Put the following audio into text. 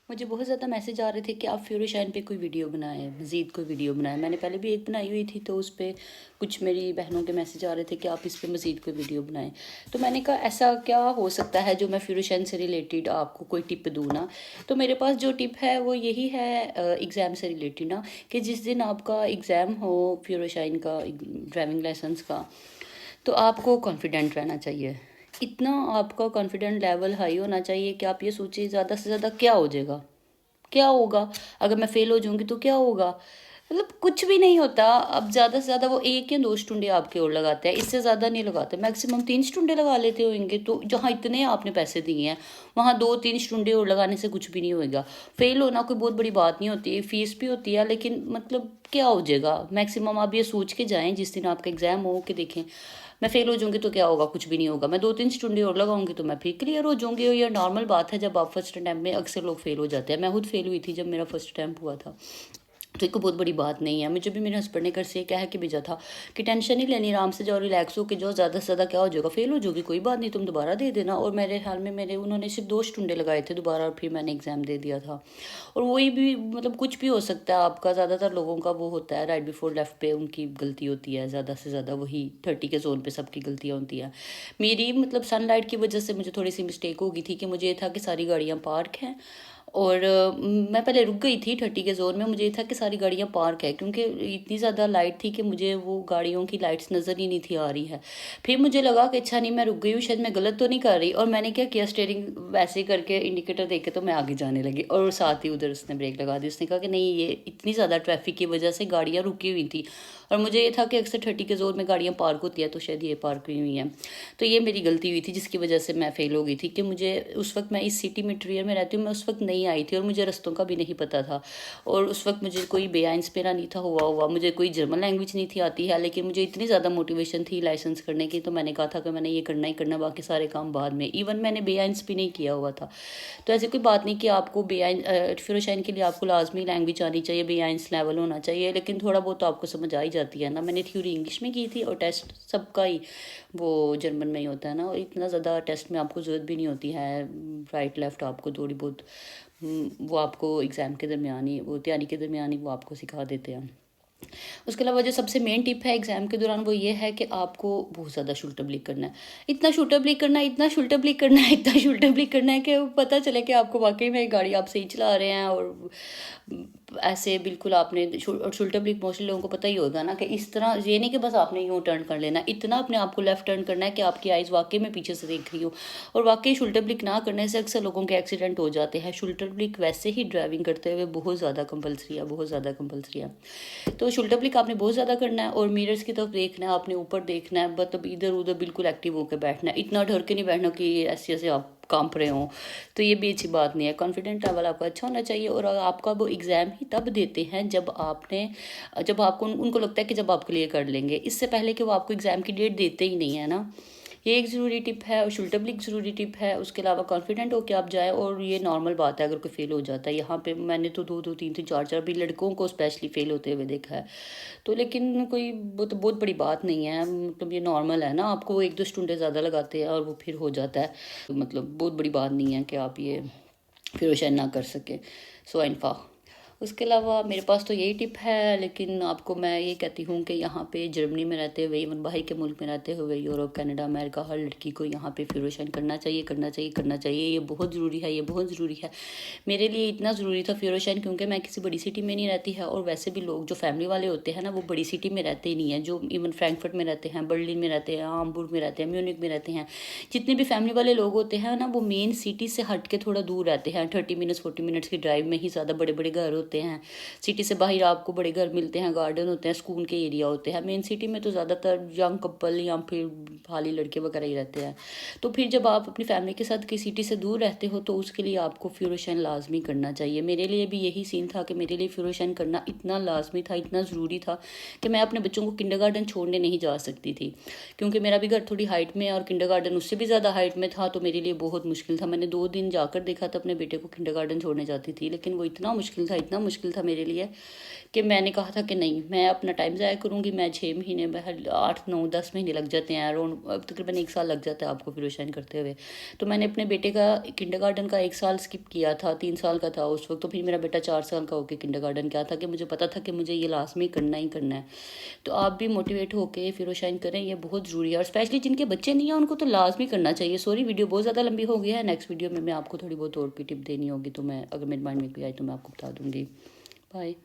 मुझे बहुत ज़्यादा मैसेज आ रहे थे कि आप फ्यूरोशाइन पे कोई वीडियो बनाएं, मज़ीद कोई वीडियो बनाएं। मैंने पहले भी एक बनाई हुई थी, तो उस पे कुछ मेरी बहनों के मैसेज आ रहे थे कि आप इस पे मज़ीद कोई वीडियो बनाएं। तो मैंने कहा ऐसा क्या हो सकता है जो मैं फ्यूरोशाइन से रिलेटेड आपको कोई टिप दूँ ना। तो मेरे पास जो टिप है वो यही है, एग्ज़ाम से रिलेटेड ना, कि जिस दिन आपका एग्ज़ाम हो फ्यूरोशाइन का, ड्राइविंग लाइसेंस का, तो आपको कॉन्फिडेंट रहना चाहिए। इतना आपका कॉन्फिडेंट लेवल हाई होना चाहिए कि आप ये सोचिए ज़्यादा से ज़्यादा क्या हो जाएगा, क्या होगा अगर मैं फेल हो जाऊंगी तो क्या होगा। मतलब कुछ भी नहीं होता। अब ज़्यादा से ज़्यादा वो एक या दो स्टूडेंट आपके और लगाते हैं, इससे ज़्यादा नहीं लगाते। मैक्सिमम 3 स्टूडेंट लगा लेते होंगे। तो जहाँ इतने आपने पैसे दिए हैं वहाँ 2-3 स्टूडेंट और लगाने से कुछ भी नहीं होएगा। फेल होना कोई बहुत बड़ी बात नहीं होती, फीस भी होती है, लेकिन मतलब क्या हो जाएगा। मैक्सिमम आप ये सोच के जाएं जिस दिन आपका एग्जाम हो कि देखें मैं फेल हो जाऊंगी तो क्या होगा, कुछ भी नहीं होगा। मैं 2-3 स्टूडेंट और लगाऊंगी तो मैं फिर क्लियर हो जाऊंगी। और ये नॉर्मल बात है, जब आप फर्स्ट अटैम्प्ट में अक्सर लोग फेल हो जाते हैं। मैं खुद फेल हुई थी जब मेरा फर्स्ट अटैम्प्ट हुआ था। तो एक बहुत बड़ी बात नहीं है। मुझे भी मेरे हस्बैंड ने घर से कह के भेजा था कि टेंशन नहीं लेनी, आराम से जाओ, रिलैक्स हो के जाओ, ज़्यादा से ज़्यादा क्या हो जाएगा, फेल हो जाओगी कोई बात नहीं, तुम दोबारा दे देना। और मेरे ख्याल में मेरे उन्होंने सिर्फ 2 स्टूडेंट लगाए थे दोबारा, और फिर मैंने एग्ज़ाम दे दिया था। और वही भी मतलब कुछ भी हो सकता है आपका। ज़्यादातर लोगों का वो होता है राइट बिफोर लेफ्ट पे उनकी गलती होती है, ज़्यादा से ज़्यादा वही 30 के जोन पे सबकी गलतियाँ होती हैं। मेरी मतलब सनलाइट की वजह से मुझे थोड़ी सी मिस्टेक हो गई थी कि मुझे ये था कि सारी गाड़ियाँ पार्क हैं। और मैं पहले रुक गई थी 30 के जोन में। मुझे ये था कि सारी गाड़ियाँ पार्क है, क्योंकि इतनी ज़्यादा लाइट थी कि मुझे वो गाड़ियों की लाइट्स नज़र ही नहीं थी आ रही है। फिर मुझे लगा कि अच्छा नहीं, मैं रुक गई हूँ, शायद मैं गलत तो नहीं कर रही। और मैंने क्या किया, स्टेयरिंग वैसे करके इंडिकेटर देख के तो मैं आगे जाने लगी, और साथ ही उधर उसने ब्रेक लगा दी। उसने कहा कि नहीं, ये इतनी ज़्यादा ट्रैफिक की वजह से गाड़ियाँ रुकी हुई थी। और मुझे ये था कि अक्सर 30 के जोन में गाड़ियाँ पार्क होती है, तो शायद ये पार्क हुई हुई हैं। तो ये मेरी गलती हुई थी जिसकी वजह से मैं फेल हो गई थी। कि मुझे उस वक्त, मैं इस सिटी में ट्रियर में रहती हूँ, मैं उस वक्त नहीं आई थी और मुझे रास्तों का भी नहीं पता था। और उस वक्त मुझे कोई बेआइंस पेरा नहीं था हुआ मुझे कोई जर्मन लैंग्वेज नहीं थी आती है, लेकिन मुझे इतनी ज़्यादा मोटिवेशन थी लाइसेंस करने की, तो मैंने कहा था कि मैंने ये करना ही करना, बाकी सारे काम बाद में। इवन मैंने बेआइंस भी नहीं किया हुआ था। तो ऐसी कोई बात नहीं कि आपको बेआइन फिरोशाइन के लिए आपको लाजमी लैंग्वेज आनी चाहिए, बेआइंस लेवल होना चाहिए, लेकिन थोड़ा बहुत तो आपको समझ आ ही जाती है ना। मैंने थ्योरी इंग्लिश में की थी और टेस्ट सबका ही वो जर्मन में ही होता है ना। और इतना ज़्यादा टेस्ट में आपको ज़रूरत भी नहीं होती है। राइट लेफ़्ट आपको थोड़ी बहुत वो आपको एग्ज़ाम के दरमियान ही, वो तैयारी के दरमियान ही वो आपको सिखा देते हैं। उसके अलावा जो सबसे मेन टिप है एग्ज़ाम के दौरान वो ये है कि आपको बहुत ज़्यादा शुल्टर ब्लिक करना है। इतना शुल्टर ब्लिक करना है, इतना शुल्टर ब्लिक करना है, इतना शुल्टर ब्लिक करना है कि पता चले कि आपको वाकई में गाड़ी आप सही चला रहे हैं। और ऐसे बिल्कुल आपने शुल्टर ब्लिक मोस्टली लोगों को पता ही होगा ना, कि इस तरह ये नहीं कि बस आपने यूँ टर्न कर लेना, इतना अपने आप को लेफ्ट टर्न करना है कि आपकी आइज़ वाकई में पीछे से देख रही हो। और वाकई शुल्टर ब्लिक ना करने से अक्सर लोगों के एक्सीडेंट हो जाते हैं। शुल्टर ब्लिक वैसे ही ड्राइविंग करते हुए बहुत ज़्यादा कंपलसरी है, बहुत ज़्यादा कंपलसरी है। तो शुल्टर ब्लिक आपने बहुत ज़्यादा करना है, और मिरर्स की तरफ देखना है, आपने ऊपर देखना है, मतलब इधर उधर बिल्कुल एक्टिव होकर बैठना है। इतना डर के नहीं बैठना कि ऐसे ऐसे आप कांप रहे हों। तो ये भी अच्छी बात नहीं है। कॉन्फिडेंट लेवल आपका अच्छा होना चाहिए। और आपका वो एग्ज़ाम ही तब देते हैं जब आपको उनको लगता है कि जब आप क्लियर कर लेंगे। इससे पहले कि वो आपको एग्ज़ाम की डेट देते ही नहीं है ना। ये एक ज़रूरी टिप है। और शुल्टर ब्लिक ज़रूरी टिप है। उसके अलावा कॉन्फिडेंट हो के आप जाए। और ये नॉर्मल बात है अगर कोई फेल हो जाता है। यहाँ पे मैंने तो 2-2 3-3 4-4 भी लड़कों को स्पेशली फेल होते हुए देखा है। तो लेकिन कोई बहुत बड़ी बात नहीं है। मतलब ये नॉर्मल है ना, आपको 1-2 स्टूडेंट ज़्यादा लगाते हैं और वो फिर हो जाता है। मतलब बहुत बड़ी बात नहीं है कि आप ये फिर शायद ना कर सकें। सो इनफा उसके अलावा मेरे पास तो यही टिप है। लेकिन आपको मैं ये कहती हूँ कि यहाँ पे जर्मनी में रहते हुए, इवन बाहर के मुल्क में रहते हुए, यूरोप कनाडा अमेरिका, हर लड़की को यहाँ पे फ्यूरोशन करना चाहिए, करना चाहिए, करना चाहिए। ये बहुत ज़रूरी है, ये बहुत ज़रूरी है। मेरे लिए इतना ज़रूरी था फ्यूरोशन, क्योंकि मैं किसी बड़ी सिटी में नहीं रहती है। और वैसे भी लोग जो फैमिली वाले होते हैं ना, वो बड़ी सिटी में रहते ही नहीं हैं। जो इवन फ्रैंकफर्ट में रहते हैं, बर्लिन में रहते हैं, हामबुर्ग में रहते हैं, म्यूनिक में रहते हैं, जितने भी फैमिली वाले लोग होते हैं ना, वो मेन सिटी से हट के थोड़ा दूर रहते हैं। 30 मिनट्स 40 मिनट्स की ड्राइव में ही ज़्यादा बड़े बड़े घर होते हैं। सिटी से बाहर आपको बड़े घर मिलते हैं, गार्डन होते हैं, स्कूल के एरिया होते हैं। मेन सिटी में तो ज़्यादातर यंग कपल या फिर खाली लड़के वगैरह ही रहते हैं। तो फिर जब आप अपनी फैमिली के साथ किसी सिटी से दूर रहते हो, तो उसके लिए आपको फ्यूरोशन लाजमी करना चाहिए। मेरे लिए भी यही सीन था कि मेरे लिए फ्यूरोशन करना इतना लाजमी था, इतना ज़रूरी था कि मैं अपने बच्चों को किंडरगार्टन छोड़ने नहीं जा सकती थी। क्योंकि मेरा भी घर थोड़ी हाइट में है और किंडरगार्टन उससे भी ज़्यादा हाइट में था। तो मेरे लिए बहुत मुश्किल था। मैंने 2 दिन जाकर देखा था अपने बेटे को किंडरगार्टन छोड़ने जाती थी, लेकिन वो इतना मुश्किल था, इतना इतना मुश्किल था मेरे लिए कि मैंने कहा था कि नहीं, मैं अपना टाइम ज़ाया करूँगी। मैं 6 महीने में 8 9 10 महीने लग जाते हैं अराउंड, अब तकरीबन 1 साल लग जाता है आपको फिरोशाइन करते हुए। तो मैंने अपने बेटे का किंडरगार्टन का 1 साल स्किप किया था, 3 साल का था उस वक्त। तो फिर मेरा बेटा 4 साल का होकर किंडरगार्टन गया था कि मुझे पता था कि मुझे ये लाजमी करना ही करना है। तो आप भी मोटिवेट होकर फिरोशाइन करें, ये बहुत ज़रूरी है। और स्पेशली जिनके बच्चे नहीं हैं उनको तो लाजमी करना चाहिए। सॉरी वीडियो बहुत ज़्यादा लंबी हो गई है, नेक्स्ट वीडियो में मैं आपको थोड़ी बहुत और भी टिप देनी होगी तो मैं, अगर मेरे माइंड में कोई आई तो मैं आपको बता दूँगी। बाय।